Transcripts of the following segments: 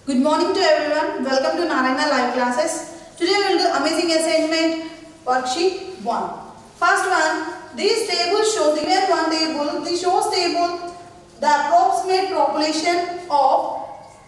Good morning to everyone. Welcome to Narayana Live Classes. Today we will do amazing assignment worksheet 1. First one, this table shows, given one table, this shows table the approximate population of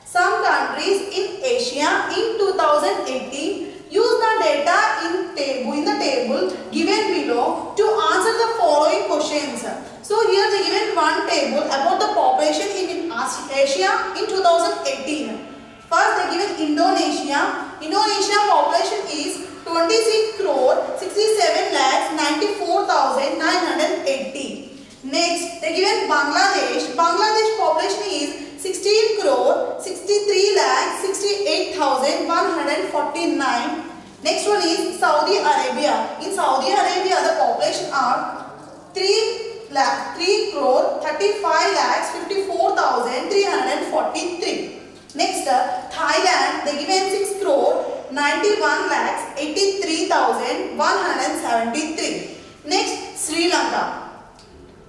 some countries in Asia in 2018. Use the data in the table given below to answer the following questions. So here they given one table about the population in Asia in 2018. First they given Indonesia. Indonesia population is 26 crore 67 lakhs 94,980. Next they given Bangladesh. Bangladesh population is 16 crore 63 lakhs 68,149. Next one is Saudi Arabia. In Saudi Arabia the population are 3 crore 35 lakhs 54,343. Next, Thailand, they given 6 crore 91 lakhs 83,173. Next, Sri Lanka,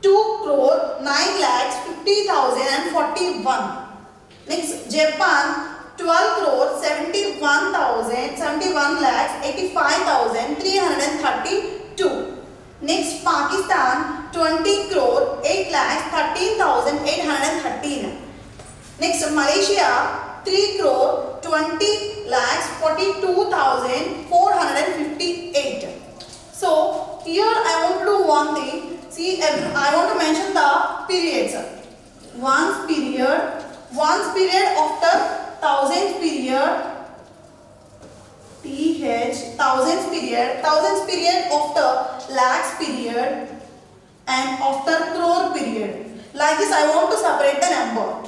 2 crore 9 lakhs 50,041. Next, Japan, 12 crore 71 lakhs 85,332. Next, Pakistan, 20 crore 8 lakhs 13,813. Next, Malaysia, 3 crore 20 lakhs 42,458. So, here I want to do one thing. See, I want to mention the periods. Once period after thousands period, thousands period after lakhs period, and after crore period. Like this, I want to separate the number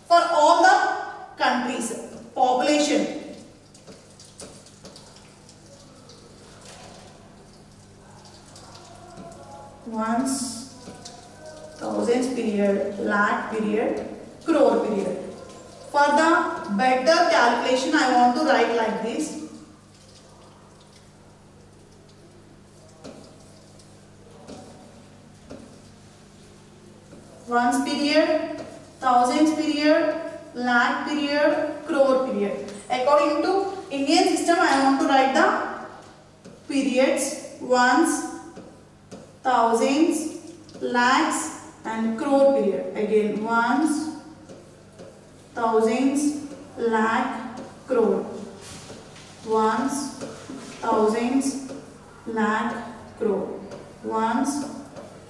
for all the countries population. Once, thousands period, lakh period, crore period. For the better calculation, I want to write like this. Once period, thousands period, lakh period, crore period. According to Indian system, I want to write the periods, ones, thousands, lakhs and crore period. Again, ones, thousands, lakh, crore. Ones, thousands, lakh, crore. Ones,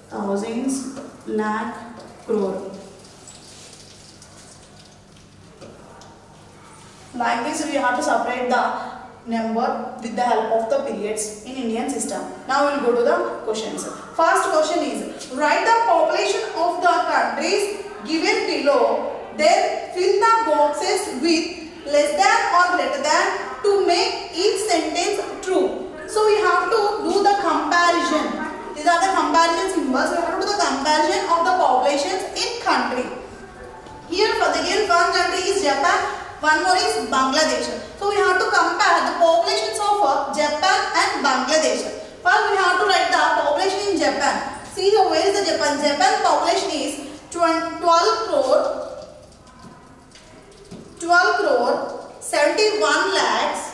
thousands, lakh, crore. Like this, we have to separate the number with the help of the periods in Indian system. Now we will go to the questions. First question is, write the population of the countries given below, then fill the boxes with less than or greater than to make each sentence true. So we have to do the comparison. These are the comparison symbols. We have to do the comparison of the populations in country. Here for the given one country is Japan, one more is Bangladesh. So we have to compare the populations of Japan and Bangladesh. First we have to write the population in Japan. See here, where is the Japan? Japan population is 12 crore 71 lakhs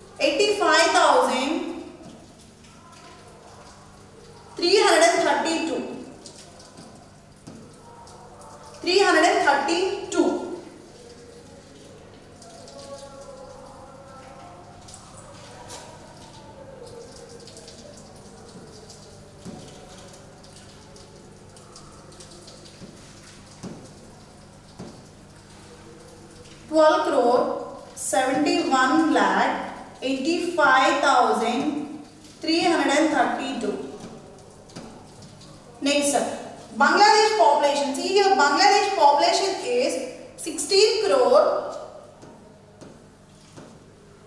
85,332. 12 crore 71 lakh 85,332. Next, Bangladesh population. See here, Bangladesh population is 16 crore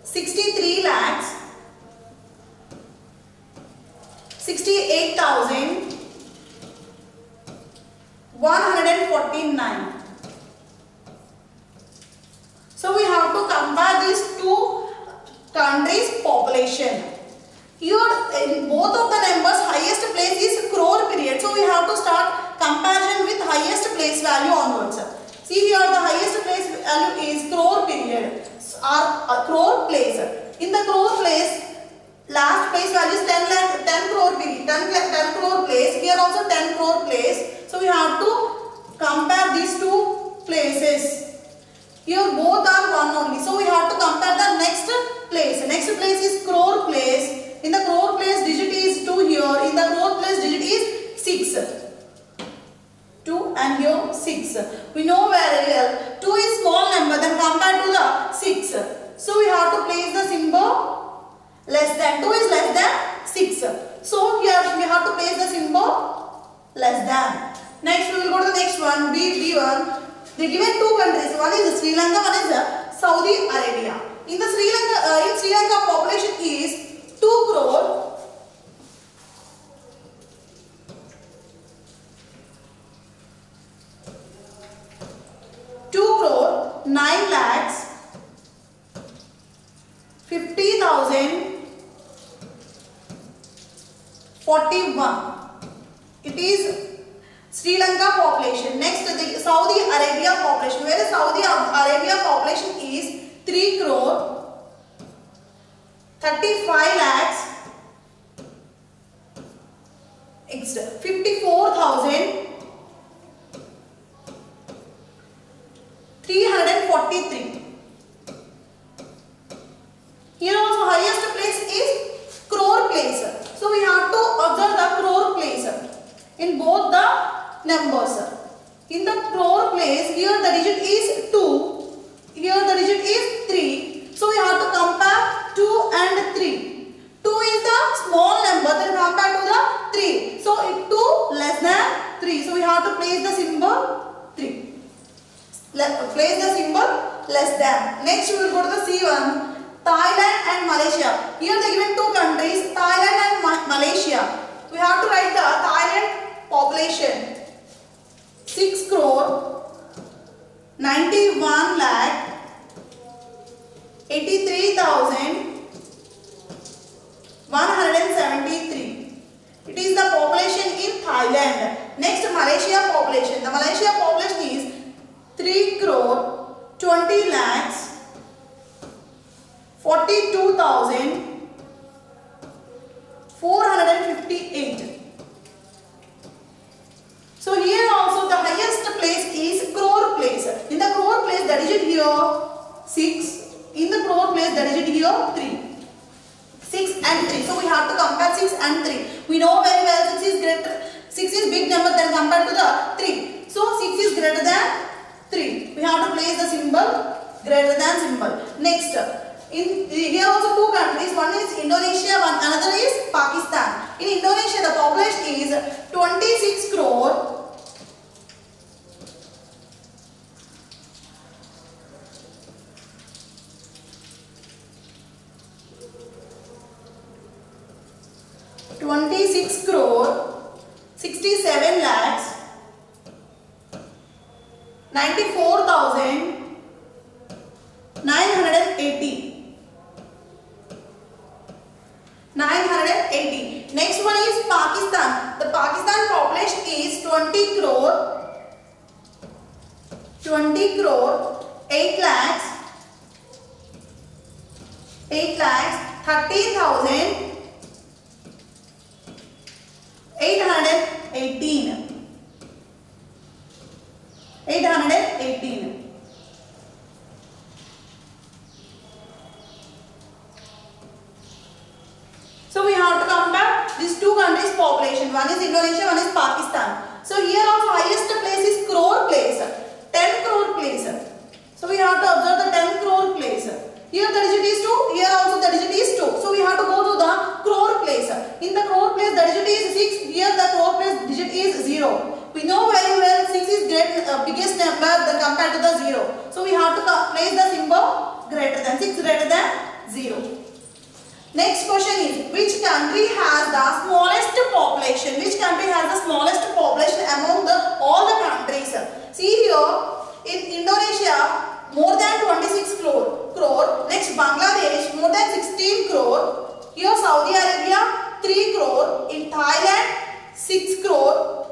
63 lakhs 68,149. So we have to compare these two countries' population. Here in both of the numbers, highest place is crore period. So we have to start comparison with highest place value onwards. See here the highest place value is crore period or crore place. In the crore place, last place value is 10 crore period, 10 crore place. Here also 10 crore place. So we have to compare these two places. Here both are one only. So we have to compare the next place. Next place is crore place. In the crore place digit is 2 here. In the crore place digit is 6. 2 and here 6. We know very well 2 is small number then compared to the 6. So we have to place the symbol less than. 2 is less than 6. So here we have to place the symbol less than. Next we will go to the next one. B1. They given two countries. One is Sri Lanka, one is Saudi Arabia. In the Sri Lanka population is 2 crore 9 lakhs 50,041. It is Sri Lanka population. Next, the Saudi Arabia population. Where the Saudi Arabia population is 3 crore 35 lakhs 54,343. Here also highest place is crore place. So we have to observe the crore place in both the numbers. In the crore place, here the digit is 2, here the digit is 3. So we have to compare 2 and 3. 2 is the small number, then compared to the 3. So if 2 less than 3. So we have to place the symbol 3. Place the symbol less than. Next we will go to the C1. Thailand and Malaysia. Here they given two countries, Thailand and Malaysia. We have to write the Thailand population. 6 crore 91 lakh 83,173. It is the population in Thailand. Next, Malaysia population. The Malaysia population is 3 crore 20 lakhs 42,458. So here also the highest place is crore place. In the crore place the digit here 6. In the crore place the digit here 3. 6 and 3. So we have to compare 6 and 3. We know very well 6 is greater. 6 is big number than compared to the 3. So 6 is greater than 3. We have to place the symbol greater than symbol. Next, here also two countries. One is Indonesia, another is Pakistan. In Indonesia, the population is 26 crore 67 lakhs 94,980. Next one is Pakistan. The Pakistan population is 20 crore 8 lakhs 13,818. So we have to compare these two countries' population. One is Indonesia, one is Pakistan. So here also highest place is crore place, 10 crore place. So we have to observe the 10 crore place. Here the digit is 2, here also the digit is 2. So we have to go to the crore place. In the crore place the digit is 6, here the crore place digit is 0. We know very well 6 is biggest number than compared to the 0. So we have to place the symbol greater than 6 greater than 0. Next question is, which country has the smallest population? Which country has the smallest population among all the countries? See here, in Indonesia more than 26 crore. Next, Bangladesh more than 16 crore. Here Saudi Arabia 3 crore. In Thailand 6 crore.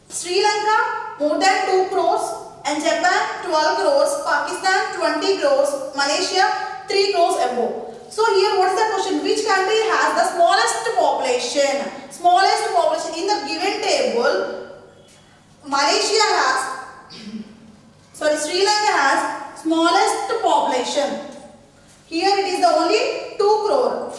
Sri Lanka more than 2 crores. And Japan 12 crores. Pakistan than 20 crores, Malaysia 3 crores above. So here what is the question? Which country has the smallest population? Smallest population in the given table. Malaysia has, Sri Lanka has smallest population. Here it is the only 2 crore.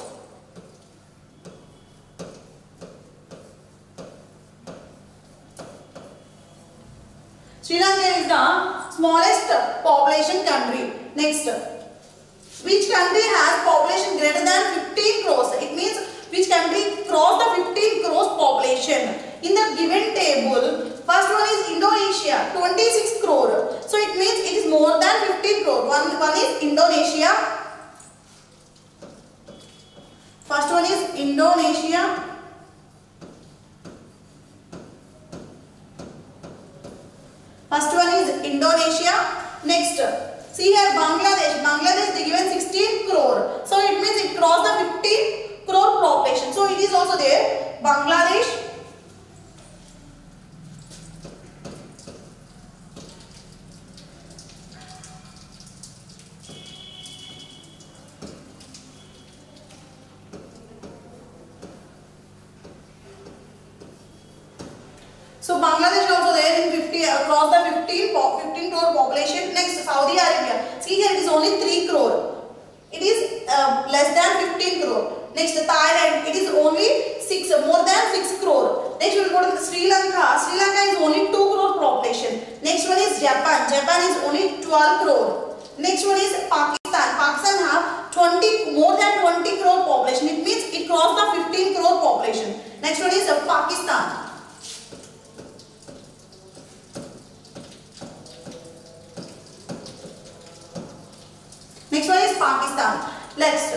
Sri Lanka is the smallest population country. Next, which country has population greater than 15 crores? It means which country crossed the 15 crores population. In the given table, first one is Indonesia, 26 crore. So it means it is more than 15 crore. One is Indonesia. First one is Indonesia. First one is Indonesia. Next, see here Bangladesh. Bangladesh they given 16 crore. So it means it crossed the 15 crore population. So it is also there. Bangladesh. So Bangladesh also there in 50 across the 15 crore population. Next, Saudi Arabia. See here it is only 3 crore. It is less than 15 crore. Next, Thailand. It is only more than 6 crore. Next we will go to Sri Lanka. Sri Lanka is only 2 crore population. Next one is Japan. Japan is only 12 crore. Next one is Pakistan. Pakistan have more than 20 crore population. It means it crossed the 15 crore population. Next one is Pakistan. Next one is Pakistan. Next.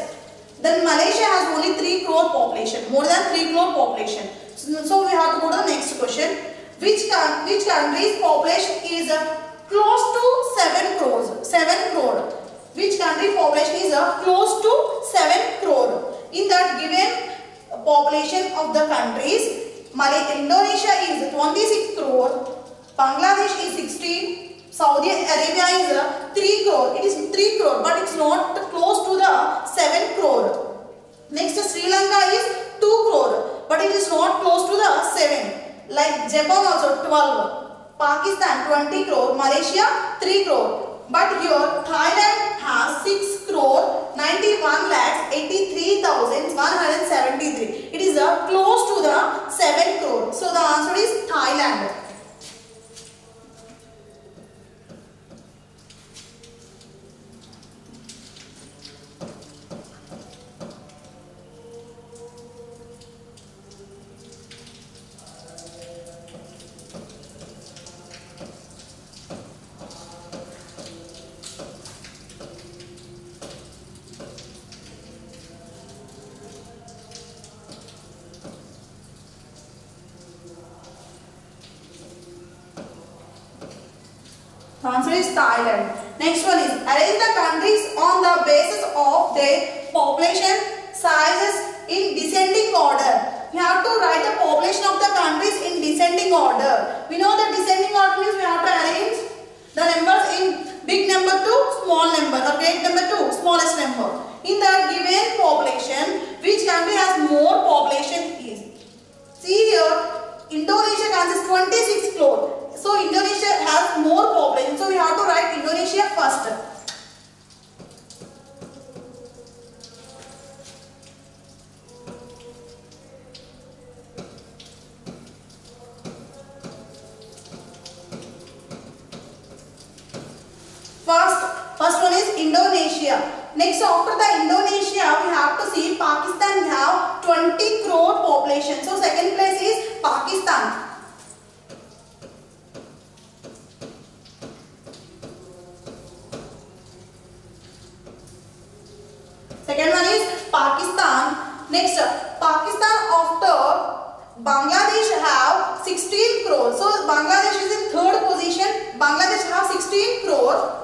Then Malaysia has only 3 crore population. More than 3 crore population. So we have to go to the next question. Which country's population is close to 7 crores? 7 crore. Which country population is close to 7 crore? In that given population of the countries, Indonesia is 26 crore. Bangladesh is 16. Saudi Arabia is 3 crore. It is 3 crore, but it's not close to the 7 crore. Next, Sri Lanka is 2 crore, but it is not close to the 7. Like Japan also 12. Pakistan 20 crore. Malaysia 3 crore. But here Thailand has 6 crore 91 lakhs 83,173. It is close to the 7 crore. So the answer is Thailand. The answer is Thailand. Next one is arrange the countries on the basis of their population sizes in descending order. We have to write the population of the countries in descending order. We know that descending order means we have to arrange the numbers in big number to small number or great number to smallest number. In the given population, which country has more population is? See here, Indonesia consists 26 crore. So Indonesia has more population. So we have to write Indonesia first. First one is Indonesia. Next, after the Indonesia, we have to see Pakistan have 20 crore population. So second place is Pakistan. Second one is Pakistan. Next, Pakistan after Bangladesh have 16 crore. So Bangladesh is in third position. Bangladesh have 16 crore.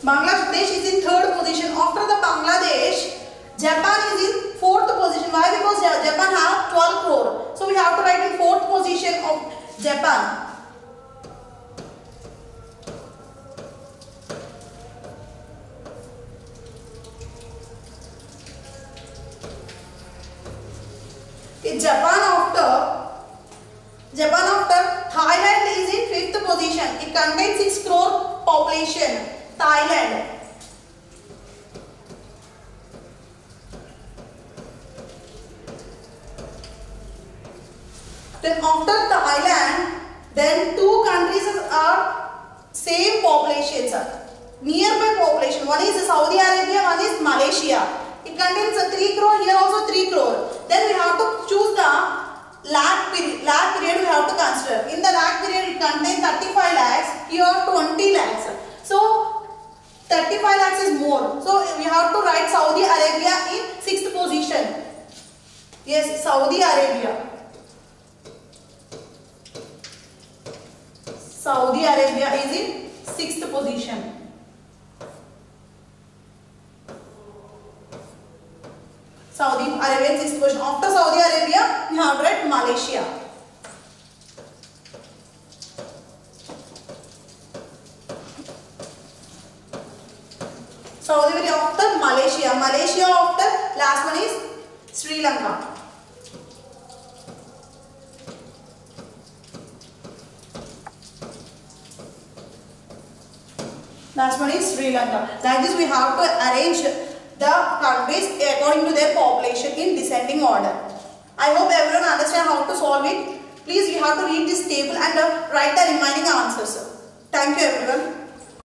Bangladesh is in third position. After the Bangladesh, Japan is in fourth position. Why? Because Japan have 12 crore. So we have to write in fourth position of Japan. Japan after Thailand is in fifth position. It contains 6 crore population. Thailand. Then after Thailand, then two countries are same populations, nearby population. One is Saudi Arabia, one is Malaysia. It contains 3 crore, here also 3 crore. Then we have to choose the lag period we have to consider. In the lag period it contains 35 lakhs, here 20 lakhs. So 35 lakhs is more. So we have to write Saudi Arabia in 6th position. Yes, Saudi Arabia. Saudi Arabia is in 6th position. Saudi Arabia in 6th position. After Saudi Arabia, we have to write Malaysia. Saudi Arabia after Malaysia. Malaysia after last one is Sri Lanka. Last one is Sri Lanka. Like this we have to arrange the countries according to their population in descending order. I hope everyone understand how to solve it. Please you have to read this table and write the remaining answers. Thank you everyone.